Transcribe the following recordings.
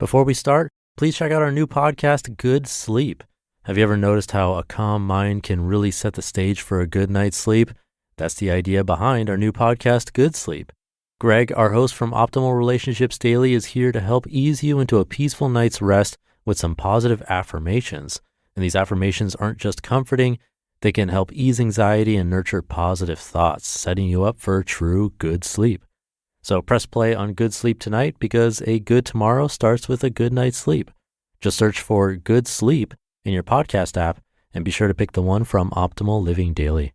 Before we start, please check out our new podcast, Good Sleep. Have you ever noticed how a calm mind can really set the stage for a good night's sleep? That's the idea behind our new podcast, Good Sleep. Greg, our host from Optimal Relationships Daily, is here to help ease you into a peaceful night's rest with some positive affirmations. And these affirmations aren't just comforting, they can help ease anxiety and nurture positive thoughts, setting you up for true good sleep. So press play on Good Sleep tonight because a good tomorrow starts with a good night's sleep. Just search for Good Sleep in your podcast app and be sure to pick the one from Optimal Living Daily.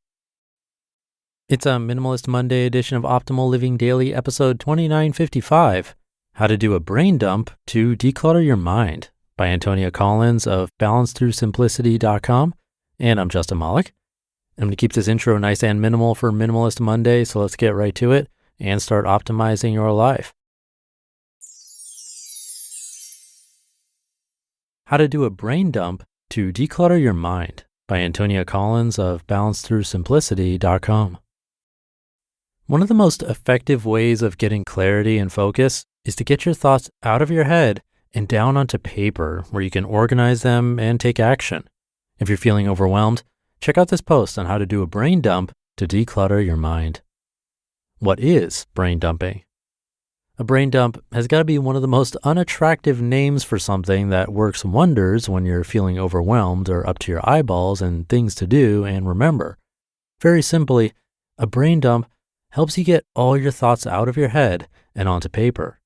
It's a Minimalist Monday edition of Optimal Living Daily, episode 2955, How to Do a Brain Dump to Declutter Your Mind by Antonia Collins of balancethroughsimplicity.com. And I'm Justin Malik. I'm going to keep this intro nice and minimal for Minimalist Monday, so let's get right to it and start optimizing your life. How to Do a Brain Dump to Declutter Your Mind by Antonia Collins of balancethroughsimplicity.com. One of the most effective ways of getting clarity and focus is to get your thoughts out of your head and down onto paper where you can organize them and take action. If you're feeling overwhelmed, check out this post on how to do a brain dump to declutter your mind. What is brain dumping? A brain dump has got to be one of the most unattractive names for something that works wonders when you're feeling overwhelmed or up to your eyeballs and things to do and remember. Very simply, a brain dump helps you get all your thoughts out of your head and onto paper.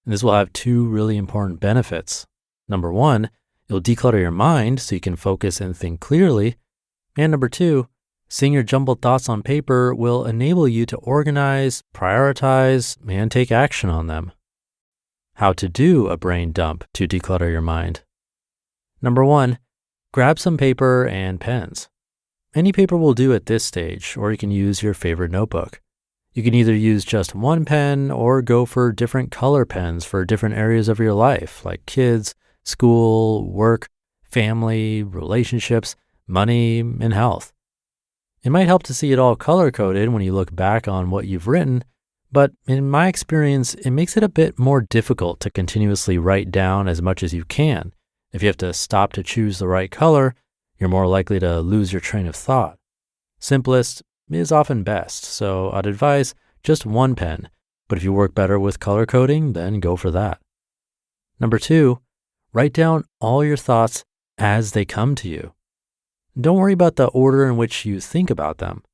And this will have two really important benefits. Number one, it'll declutter your mind so you can focus and think clearly. And number two, seeing your jumbled thoughts on paper will enable you to organize, prioritize, and take action on them. How to do a brain dump to declutter your mind. Number one, grab some paper and pens. Any paper will do at this stage, or you can use your favorite notebook. You can either use just one pen or go for different color pens for different areas of your life, like kids, school, work, family, relationships, money, and health. It might help to see it all color-coded when you look back on what you've written, but in my experience, it makes it a bit more difficult to continuously write down as much as you can. If you have to stop to choose the right color, you're more likely to lose your train of thought. Simplest is often best, so I'd advise just one pen, but if you work better with color coding, then go for that. Number two, write down all your thoughts as they come to you. Don't worry about the order in which you think about them.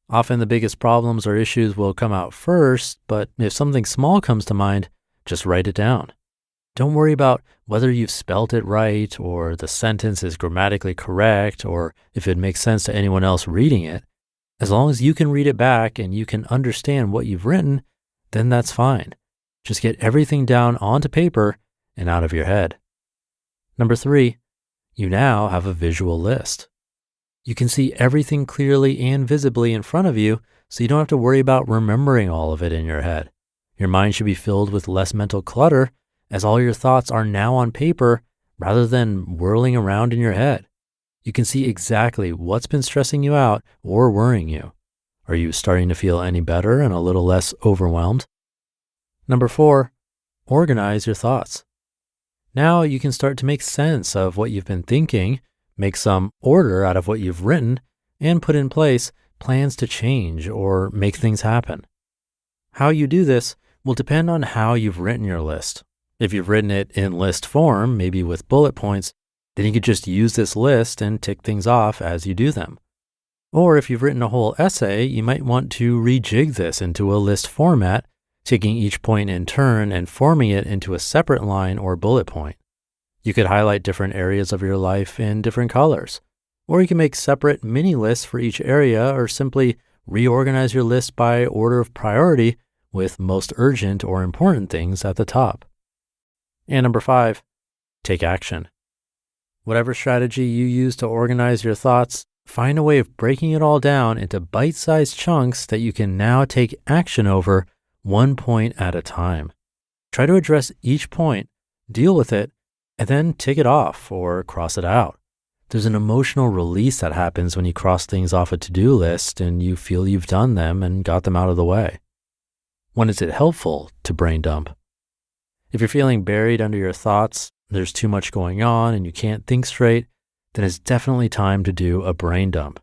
Often the biggest problems or issues will come out first, but if something small comes to mind, just write it down. Don't worry about whether you've spelt it right or the sentence is grammatically correct or if it makes sense to anyone else reading it. As long as you can read it back and you can understand what you've written, then that's fine. Just get everything down onto paper and out of your head. Number three, you now have a visual list. You can see everything clearly and visibly in front of you, so you don't have to worry about remembering all of it in your head. Your mind should be filled with less mental clutter, as all your thoughts are now on paper rather than whirling around in your head. You can see exactly what's been stressing you out or worrying you. Are you starting to feel any better and a little less overwhelmed? Number four, organize your thoughts. Now you can start to make sense of what you've been thinking, make some order out of what you've written, and put in place plans to change or make things happen. How you do this will depend on how you've written your list. If you've written it in list form, maybe with bullet points, then you could just use this list and tick things off as you do them. Or if you've written a whole essay, you might want to rejig this into a list format, taking each point in turn and forming it into a separate line or bullet point. You could highlight different areas of your life in different colors, or you can make separate mini lists for each area or simply reorganize your list by order of priority with most urgent or important things at the top. And number five, take action. Whatever strategy you use to organize your thoughts, find a way of breaking it all down into bite-sized chunks that you can now take action over one point at a time. Try to address each point, deal with it, and then tick it off or cross it out. There's an emotional release that happens when you cross things off a to-do list and you feel you've done them and got them out of the way. When is it helpful to brain dump? If you're feeling buried under your thoughts, there's too much going on and you can't think straight, then it's definitely time to do a brain dump.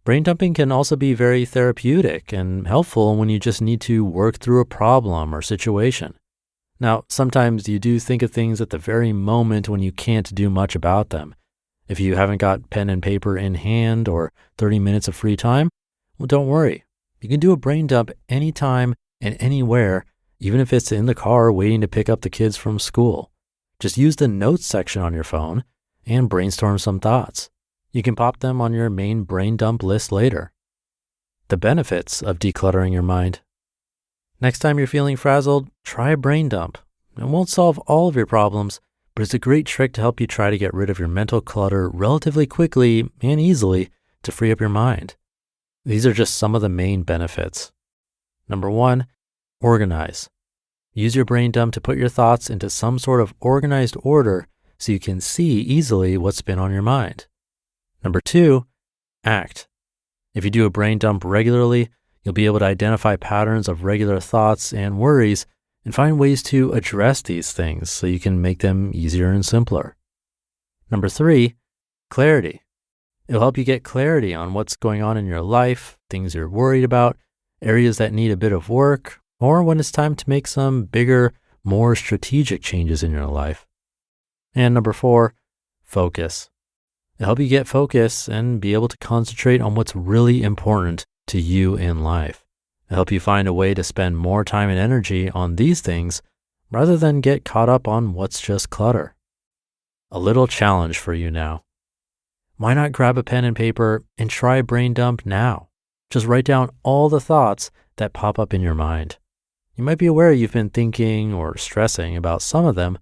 Brain dumping can also be very therapeutic and helpful when you just need to work through a problem or situation. Now, sometimes you do think of things at the very moment when you can't do much about them. If you haven't got pen and paper in hand or 30 minutes of free time, well, don't worry. You can do a brain dump anytime and anywhere, even if it's in the car waiting to pick up the kids from school. Just use the notes section on your phone and brainstorm some thoughts. You can pop them on your main brain dump list later. The benefits of decluttering your mind. Next time you're feeling frazzled, try a brain dump. It won't solve all of your problems, but it's a great trick to help you try to get rid of your mental clutter relatively quickly and easily to free up your mind. These are just some of the main benefits. Number 1, organize. Use your brain dump to put your thoughts into some sort of organized order so you can see easily what's been on your mind. Number 2, act. If you do a brain dump regularly, you'll be able to identify patterns of regular thoughts and worries and find ways to address these things so you can make them easier and simpler. Number 3, clarity. It'll help you get clarity on what's going on in your life, things you're worried about, areas that need a bit of work, or when it's time to make some bigger, more strategic changes in your life. And number 4, focus. It'll help you get focus and be able to concentrate on what's really important to you in life. It'll help you find a way to spend more time and energy on these things rather than get caught up on what's just clutter. A little challenge for you now. Why not grab a pen and paper and try a brain dump now? Just write down all the thoughts that pop up in your mind. You might be aware you've been thinking or stressing about some of them,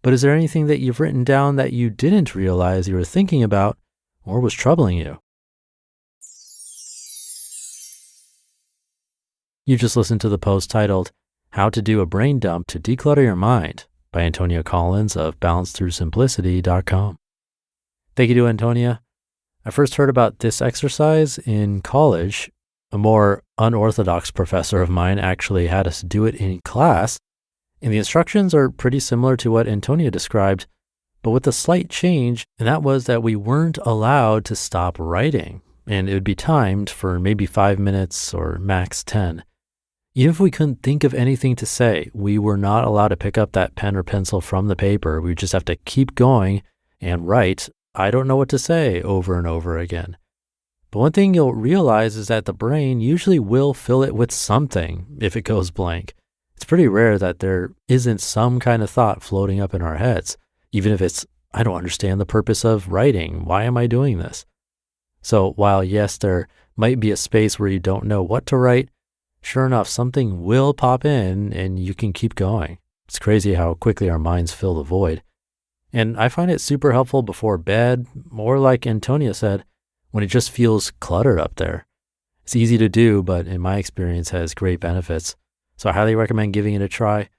but is there anything that you've written down that you didn't realize you were thinking about or was troubling you? You just listened to the post titled, How to Do a Brain Dump to Declutter Your Mind by Antonia Collins of balancethroughsimplicity.com. Thank you to Antonia. I first heard about this exercise in college. A more unorthodox professor of mine actually had us do it in class, and the instructions are pretty similar to what Antonia described, but with a slight change, and that was that we weren't allowed to stop writing, and it would be timed for maybe 5 minutes or max 10. Even if we couldn't think of anything to say, we were not allowed to pick up that pen or pencil from the paper. We would just have to keep going and write, I don't know what to say, over and over again. But one thing you'll realize is that the brain usually will fill it with something if it goes blank. It's pretty rare that there isn't some kind of thought floating up in our heads, even if it's, I don't understand the purpose of writing. Why am I doing this? So while yes, there might be a space where you don't know what to write, sure enough, something will pop in and you can keep going. It's crazy how quickly our minds fill the void. And I find it super helpful before bed, or like Antonia said, when it just feels cluttered up there. It's easy to do, but in my experience has great benefits. So I highly recommend giving it a try.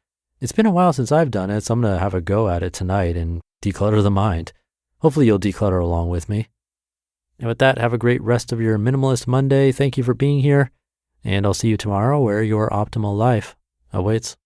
It's been a while since I've done it, so I'm going to have a go at it tonight and declutter the mind. Hopefully you'll declutter along with me. And with that, have a great rest of your Minimalist Monday. Thank you for being here, and I'll see you tomorrow where your optimal life awaits.